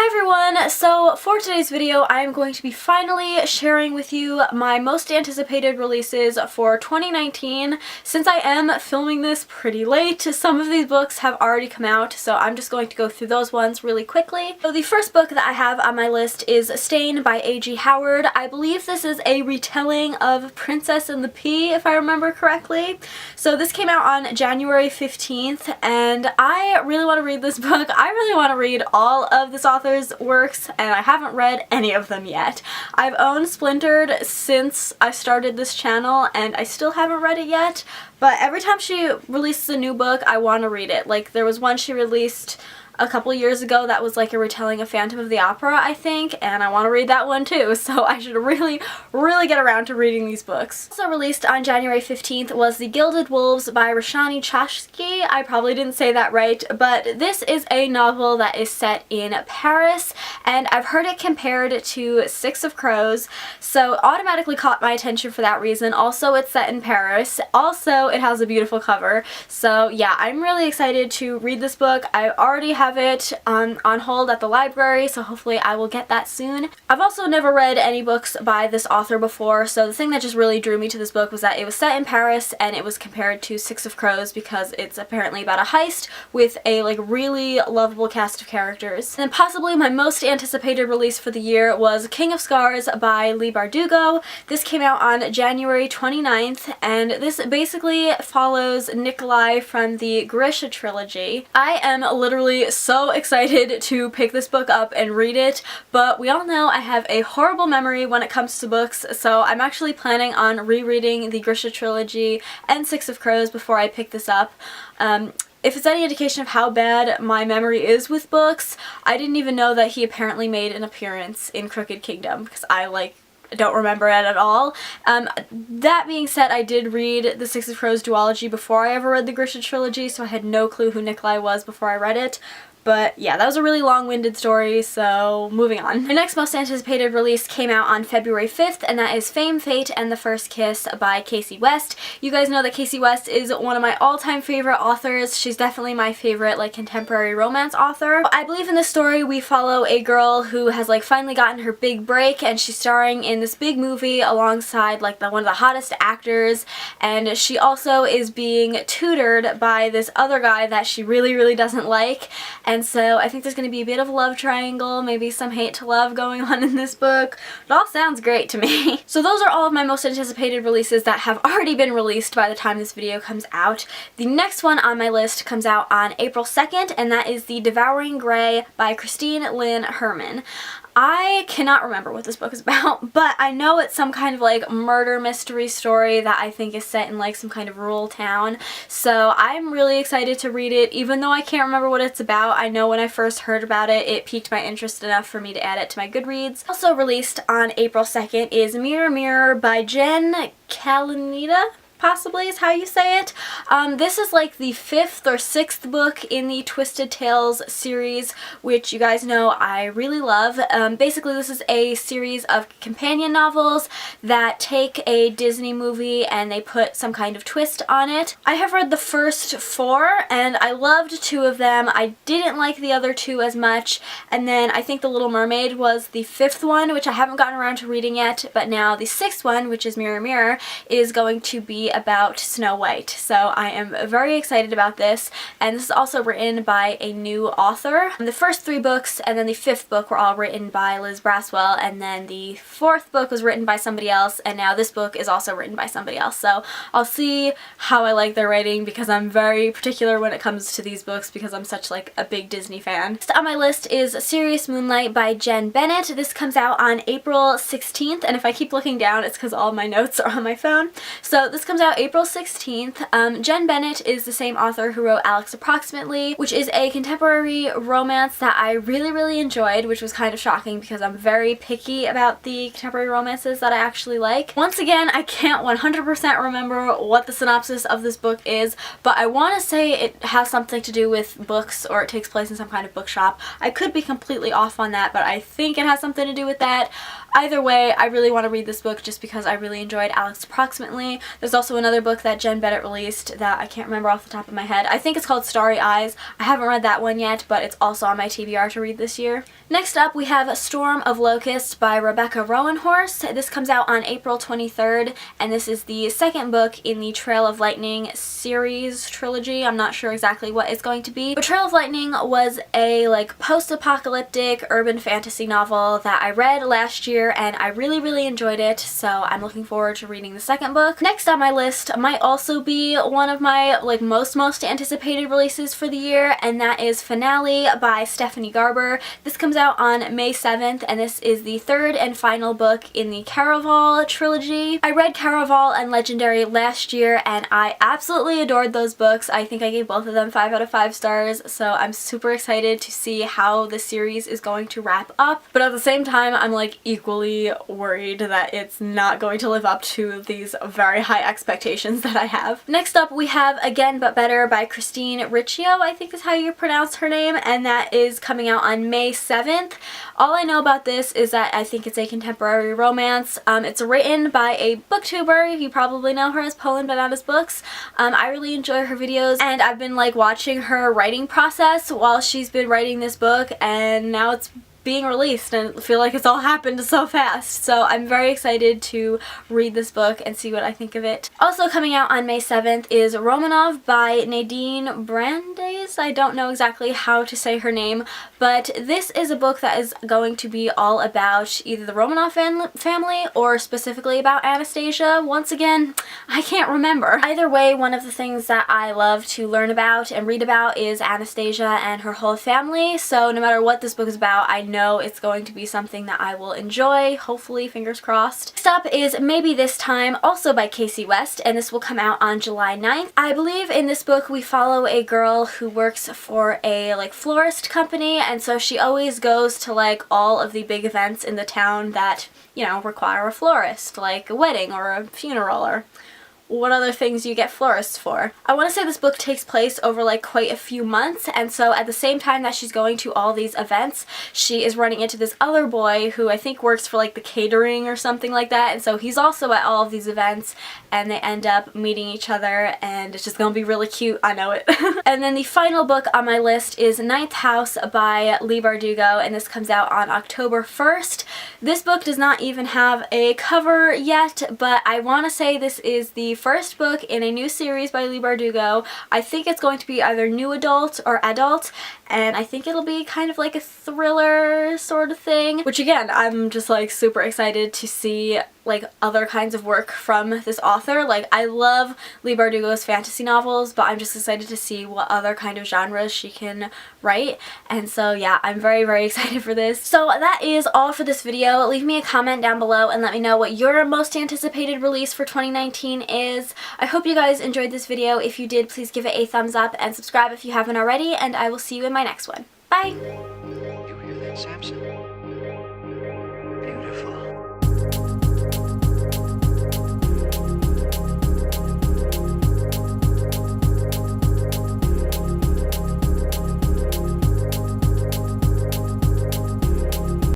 Hi everyone! So for today's video I am going to be finally sharing with you my most anticipated releases for 2019. Since I am filming this pretty late, some of these books have already come out, so I'm just going to go through those ones really quickly. So the first book that I have on my list is Stain by A.G. Howard. I believe this is a retelling of Princess and the Pea, if I remember correctly. So this came out on January 15th and I really want to read this book. I really want to read all of this author's works and I haven't read any of them yet. I've owned Splintered since I started this channel and I still haven't read it yet, but every time she releases a new book I want to read it. Like there was one she released a couple years ago that was like a retelling of Phantom of the Opera, I think, and I want to read that one too, so I should really get around to reading these books. Also released on January 15th was The Gilded Wolves by Roshani Chashki. I probably didn't say that right, but this is a novel that is set in Paris, and I've heard it compared to Six of Crows, so automatically caught my attention for that reason. Also, it's set in Paris. Also, it has a beautiful cover, so yeah, I'm really excited to read this book. I already have it on hold at the library, so hopefully I will get that soon. I've also never read any books by this author before, so the thing that just really drew me to this book was that it was set in Paris and it was compared to Six of Crows because it's apparently about a heist with a like really lovable cast of characters. And then possibly my most anticipated release for the year was King of Scars by Leigh Bardugo. This came out on January 29th and this basically follows Nikolai from the Grisha trilogy. I am literally so excited to pick this book up and read it, but we all know I have a horrible memory when it comes to books, so I'm actually planning on rereading the Grisha trilogy and Six of Crows before I pick this up. If it's any indication of how bad my memory is with books, I didn't even know that he apparently made an appearance in Crooked Kingdom because I don't remember it at all. That being said, I did read the Six of Crows duology before I ever read the Grisha trilogy, so I had no clue who Nikolai was before I read it. But yeah, that was a really long-winded story, so moving on. My next most anticipated release came out on February 5th, and that is Fame, Fate, and the First Kiss by Casey West. You guys know that Casey West is one of my all-time favorite authors. She's definitely my favorite contemporary romance author. I believe in this story we follow a girl who has finally gotten her big break, and she's starring in this big movie alongside one of the hottest actors, and she also is being tutored by this other guy that she really doesn't like. And so I think there's going to be a bit of a love triangle, maybe some hate to love going on in this book. It all sounds great to me. So those are all of my most anticipated releases that have already been released by the time this video comes out. The next one on my list comes out on April 2nd, and that is The Devouring Grey by Christine Lynn Herman. I cannot remember what this book is about, but I know it's some kind of murder mystery story that I think is set in some kind of rural town. So I'm really excited to read it, even though I can't remember what it's about. I know when I first heard about it, it piqued my interest enough for me to add it to my Goodreads. Also released on April 2nd is Mirror Mirror by Jen Kalinita, possibly is how you say it. This is the 5th or 6th book in the Twisted Tales series, which you guys know I really love. Basically this is a series of companion novels that take a Disney movie and they put some kind of twist on it. I have read the first 4 and I loved 2 of them. I didn't like the other 2 as much, and then I think The Little Mermaid was the 5th one, which I haven't gotten around to reading yet, but now the 6th one, which is Mirror Mirror, is going to be about Snow White. So I am very excited about this, and this is also written by a new author. The first 3 books and then the 5th book were all written by Liz Braswell, and then the 4th book was written by somebody else, and now this book is also written by somebody else. So I'll see how I like their writing, because I'm very particular when it comes to these books because I'm such a big Disney fan. Next on my list is Serious Moonlight by Jen Bennett. This comes out on April 16th, and if I keep looking down it's because all my notes are on my phone. So this comes out April 16th. Jen Bennett is the same author who wrote Alex Approximately, which is a contemporary romance that I really enjoyed, which was kind of shocking because I'm very picky about the contemporary romances that I actually like. Once again, I can't 100% remember what the synopsis of this book is, but I want to say it has something to do with books, or it takes place in some kind of bookshop. I could be completely off on that, but I think it has something to do with that. Either way, I really want to read this book just because I really enjoyed Alex Approximately. There's also also another book that Jen Bennett released that I can't remember off the top of my head. I think it's called Starry Eyes. I haven't read that one yet, but it's also on my TBR to read this year. Next up, we have Storm of Locusts by Rebecca Rowanhorse. This comes out on April 23rd, and this is the second book in the Trail of Lightning series trilogy. I'm not sure exactly what it's going to be, but Trail of Lightning was a post-apocalyptic urban fantasy novel that I read last year, and I really enjoyed it, so I'm looking forward to reading the second book. Next on my list might also be one of my most anticipated releases for the year, and that is Finale by Stephanie Garber. This comes out on May 7th, and this is the third and final book in the Caraval trilogy. I read Caraval and Legendary last year, and I absolutely adored those books. I think I gave both of them 5 out of 5 stars, so I'm super excited to see how the series is going to wrap up. But at the same time, I'm equally worried that it's not going to live up to these very high expectations that I have. Next up, we have Again But Better by Christine Riccio, I think is how you pronounce her name, and that is coming out on May 7th. All I know about this is that I think it's a contemporary romance. It's written by a booktuber. You probably know her as Poland Bananas Books. I really enjoy her videos, and I've been watching her writing process while she's been writing this book, and now it's being released, and I feel like it's all happened so fast. So I'm very excited to read this book and see what I think of it. Also coming out on May 7th is Romanov by Nadine Brandes. I don't know exactly how to say her name, but this is a book that is going to be all about either the Romanov family or specifically about Anastasia. Once again, I can't remember. Either way, one of the things that I love to learn about and read about is Anastasia and her whole family, so no matter what this book is about, I know it's going to be something that I will enjoy, hopefully, fingers crossed. Next up is Maybe This Time, also by Casey West, and this will come out on July 9th. I believe in this book we follow a girl who works for a florist company, and so she always goes to all of the big events in the town that, require a florist, like a wedding or a funeral or what other things you get florists for. I want to say this book takes place over quite a few months, and so at the same time that she's going to all these events, she is running into this other boy who I think works for the catering or something like that, and so he's also at all of these events, and they end up meeting each other, and it's just gonna be really cute, I know it. And then the final book on my list is Ninth House by Leigh Bardugo, and this comes out on October 1st. This book does not even have a cover yet, but I want to say this is the first book in a new series by Leigh Bardugo. I think it's going to be either new adult or adult, and I think it'll be kind of a thriller sort of thing, which again, I'm just super excited to see other kinds of work from this author. I love Leigh Bardugo's fantasy novels, but I'm just excited to see what other kind of genres she can write, and so yeah, I'm very excited for this. So that is all for this video. Leave me a comment down below and let me know what your most anticipated release for 2019 is. I hope you guys enjoyed this video. If you did, please give it a thumbs up and subscribe if you haven't already, and I will see you in my next one. Bye! You hear that, Samson?